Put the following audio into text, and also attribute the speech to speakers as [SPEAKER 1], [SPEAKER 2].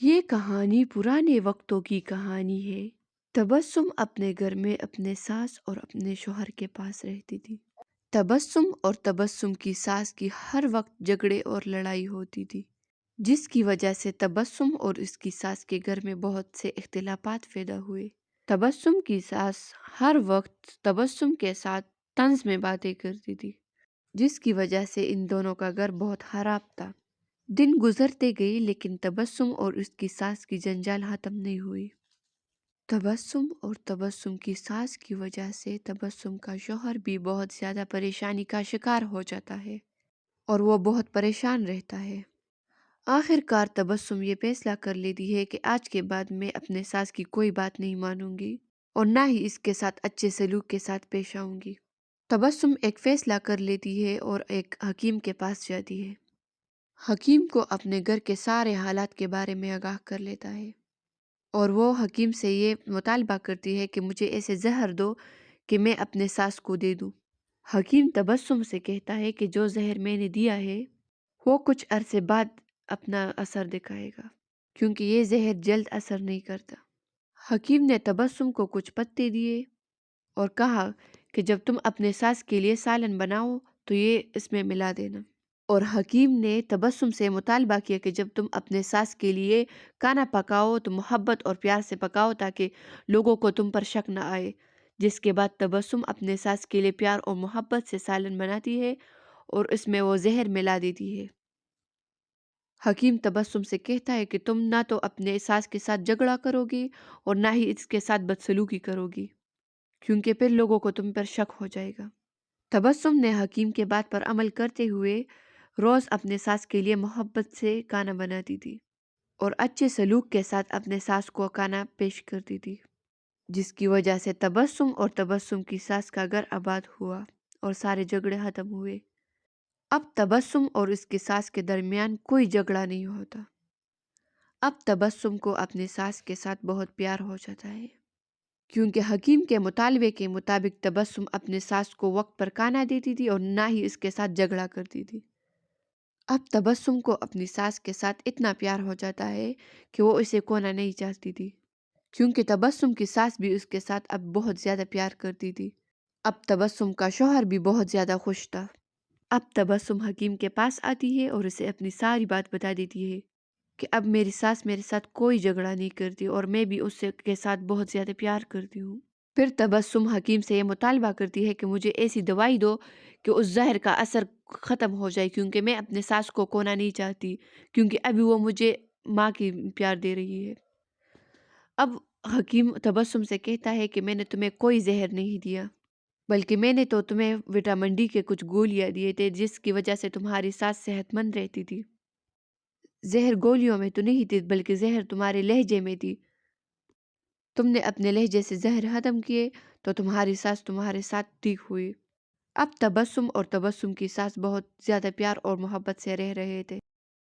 [SPEAKER 1] ये कहानी पुराने वक्तों की कहानी है। तबस्सुम अपने घर में अपने सास और अपने शौहर के पास रहती थी। तबस्सुम और तबस्सुम की सास की हर वक्त झगड़े और लड़ाई होती थी, जिसकी वजह से तबस्सुम और उसकी सास के घर में बहुत से इख्तिलाफात पैदा हुए। तबस्सुम की सास हर वक्त तबस्सुम के साथ तंज में बातें करती थी, जिसकी वजह से इन दोनों का घर बहुत खराब था। दिन गुजरते गए लेकिन तबस्सुम और उसकी सास की जंजाल खत्म नहीं हुई। तबस्सुम और तबस्सुम की सास की वजह से तबस्सुम का शौहर भी बहुत ज़्यादा परेशानी का शिकार हो जाता है और वो बहुत परेशान रहता है। आखिरकार तबस्सुम ये फैसला कर लेती है कि आज के बाद मैं अपने सास की कोई बात नहीं मानूंगी और ना ही इसके साथ अच्छे सलूक के साथ पेश आऊंगी। तबस्सुम एक फैसला कर लेती है और एक हकीम के पास जाती है। हकीम को अपने घर के सारे हालात के बारे में आगाह कर लेता है और वो हकीम से ये मुतालबा करती है कि मुझे ऐसे जहर दो कि मैं अपने सास को दे दूं। हकीम तबस्सुम से कहता है कि जो जहर मैंने दिया है वो कुछ अरसे बाद अपना असर दिखाएगा, क्योंकि ये जहर जल्द असर नहीं करता। हकीम ने तबस्सुम को कुछ पत्ते दिए और कहा कि जब तुम अपने सास के लिए सालन बनाओ तो ये इसमें मिला देना। और हकीम ने तबस्सुम से मुतालबा किया कि जब तुम अपने सास के लिए खाना पकाओ तो मोहब्बत और प्यार से पकाओ ताकि लोगों को तुम पर शक न आए। जिसके बाद तबस्सुम अपने सास के लिए प्यार और मोहब्बत से सालन बनाती है और इसमें वो जहर मिला देती है। हकीम तबस्सुम से कहता है कि तुम ना तो अपने सास के साथ झगड़ा करोगी और ना ही इसके साथ बदसलूकी करोगी, क्योंकि फिर लोगों को तुम पर शक हो जाएगा। तबस्सुम ने हकीम के बात पर अमल करते हुए रोज़ अपने सास के लिए मोहब्बत से खाना बनाती थी और अच्छे सलूक के साथ अपने सास को खाना पेश करती थी, जिसकी वजह से तबस्सुम और तबस्सुम की सास का घर आबाद हुआ और सारे झगड़े खत्म हुए। अब तबस्सुम और उसकी सास के दरमियान कोई झगड़ा नहीं होता। अब तबस्सुम को अपने सास के साथ बहुत प्यार हो जाता है, क्योंकि हकीम के मुतालबे के मुताबिक तबस्सुम अपने सास को वक्त पर खाना देती थी और ना ही इसके साथ झगड़ा करती थी। अब तबस्सुम को अपनी सास के साथ इतना प्यार हो जाता है कि वो इसे खोना नहीं चाहती थी, क्योंकि तबस्सुम की सास भी उसके साथ अब बहुत ज़्यादा प्यार करती थी। अब तबस्सुम का शौहर भी बहुत ज़्यादा खुश था। अब तबस्सुम हकीम के पास आती है और उसे अपनी सारी बात बता देती है कि अब मेरी सास मेरे साथ कोई झगड़ा नहीं करती और मैं भी उससे के साथ बहुत ज़्यादा प्यार करती हूँ। फिर तबस्सुम हकीम से ये मुतालबा करती है कि मुझे ऐसी दवाई दो कि उस जहर का असर ख़त्म हो जाए, क्योंकि मैं अपने सास को खोना नहीं चाहती, क्योंकि अभी वो मुझे माँ की प्यार दे रही है। अब हकीम तबस्सुम से कहता है कि मैंने तुम्हें कोई जहर नहीं दिया, बल्कि मैंने तो तुम्हें विटामिन डी के कुछ गोलियां दिए थे, जिसकी वजह से तुम्हारी सास सेहतमंद रहती थी। जहर गोलियों में तो नहीं थी, बल्कि जहर तुम्हारे लहजे में थी। तुमने अपने लहजे से जहर हजम किए तो तुम्हारी सास तुम्हारे साथ ठीक हुई। अब तबस्सुम और तबस्सुम की सास बहुत ज़्यादा प्यार और मोहब्बत से रह रहे थे।